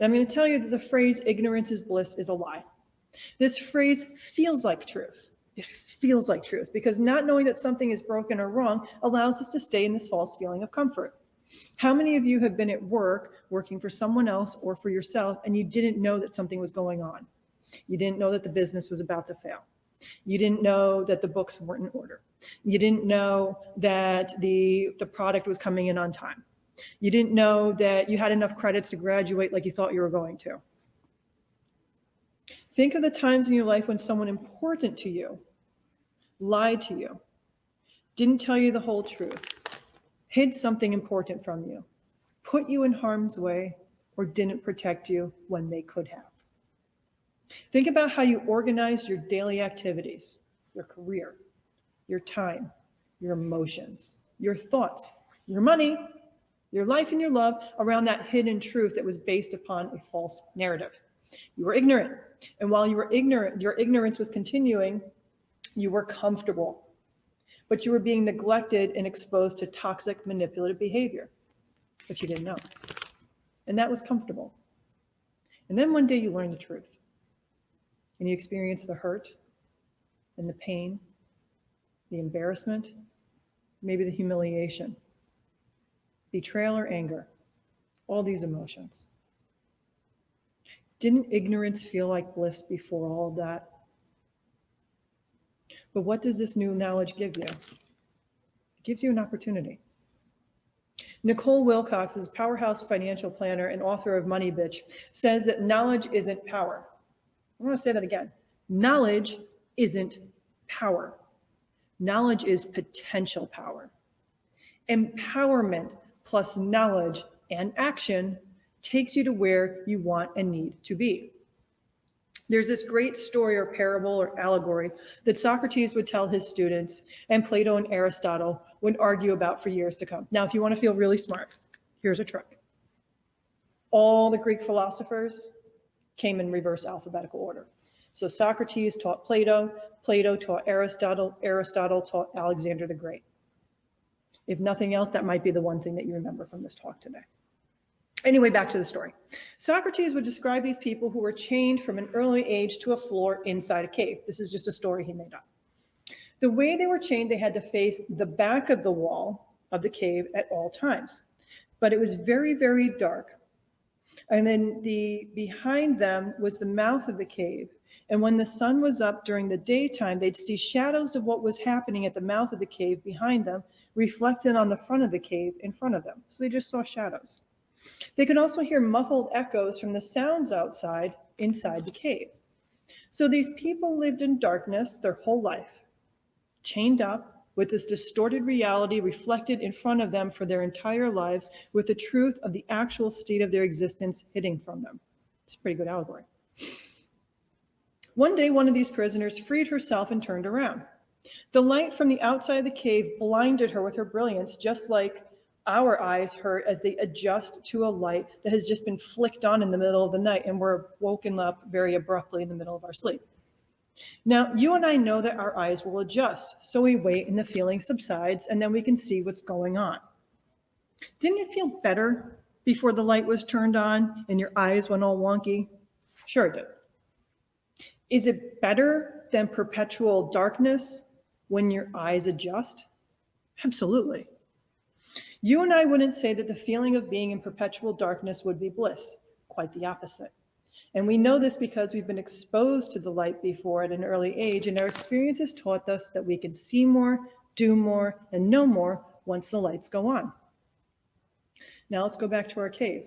And I'm going to tell you that the phrase ignorance is bliss is a lie. This phrase feels like truth. It feels like truth because not knowing that something is broken or wrong allows us to stay in this false feeling of comfort. How many of you have been at work working for someone else or for yourself and you didn't know that something was going on? You didn't know that the business was about to fail. You didn't know that the books weren't in order. You didn't know that the product was coming in on time. You didn't know that you had enough credits to graduate like you thought you were going to. Think of the times in your life when someone important to you lied to you, didn't tell you the whole truth, hid something important from you, put you in harm's way, or didn't protect you when they could have. Think about how you organized your daily activities, your career, your time, your emotions, your thoughts, your money, your life and your love around that hidden truth that was based upon a false narrative. You were ignorant. And while you were ignorant, your ignorance was continuing, you were comfortable. But you were being neglected and exposed to toxic manipulative behavior, but you didn't know. And that was comfortable. And then one day you learned the truth. And you experienced the hurt and the pain, the embarrassment, maybe the humiliation, betrayal or anger, all these emotions. Didn't ignorance feel like bliss before all of that? But what does this new knowledge give you? It gives you an opportunity. Nicole Wilcox is a powerhouse financial planner and author of Money Bitch, says that knowledge isn't power. I want to say that again. Knowledge isn't power. Knowledge is potential power. Empowerment plus knowledge and action takes you to where you want and need to be. There's this great story or parable or allegory that Socrates would tell his students and Plato and Aristotle would argue about for years to come. Now, if you want to feel really smart, here's a trick. All the Greek philosophers came in reverse alphabetical order. So Socrates taught Plato, Plato taught Aristotle, Aristotle taught Alexander the Great. If nothing else, that might be the one thing that you remember from this talk today. Anyway, back to the story. Socrates would describe these people who were chained from an early age to a floor inside a cave. This is just a story he made up. The way they were chained, they had to face the back of the wall of the cave at all times. But it was very, very dark. And then behind them was the mouth of the cave. And when the sun was up during the daytime, they'd see shadows of what was happening at the mouth of the cave behind them, reflected on the front of the cave in front of them. So they just saw shadows. They could also hear muffled echoes from the sounds outside, inside the cave. So these people lived in darkness their whole life, chained up with this distorted reality reflected in front of them for their entire lives, with the truth of the actual state of their existence hidden from them. It's a pretty good allegory. One day, one of these prisoners freed herself and turned around. The light from the outside of the cave blinded her with her brilliance, just like our eyes hurt as they adjust to a light that has just been flicked on in the middle of the night and we're woken up very abruptly in the middle of our sleep. Now, you and I know that our eyes will adjust, so we wait and the feeling subsides and then we can see what's going on. Didn't it feel better before the light was turned on and your eyes went all wonky? Sure it did. Is it better than perpetual darkness when your eyes adjust? Absolutely. You and I wouldn't say that the feeling of being in perpetual darkness would be bliss. Quite the opposite. And we know this because we've been exposed to the light before at an early age, and our experiences taught us that we can see more, do more, and know more once the lights go on. Now let's go back to our cave.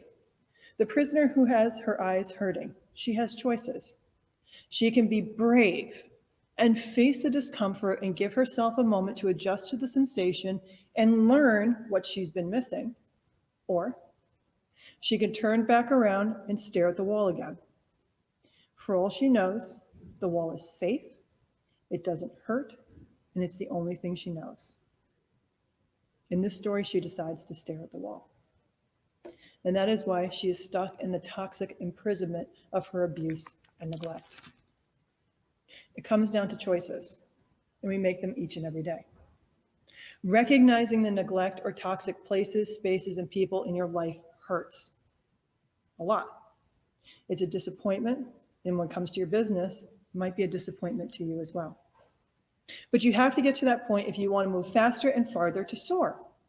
The prisoner who has her eyes hurting, she has choices. She can be brave and face the discomfort and give herself a moment to adjust to the sensation and learn what she's been missing. Or she can turn back around and stare at the wall again. For all she knows, the wall is safe, it doesn't hurt, and it's the only thing she knows. In this story, she decides to stare at the wall. And that is why she is stuck in the toxic imprisonment of her abuse and neglect. It comes down to choices, and we make them each and every day. Recognizing the neglect or toxic places, spaces, and people in your life hurts a lot. It's a disappointment, and when it comes to your business, it might be a disappointment to you as well. But you have to get to that point if you want to move faster and farther to soar.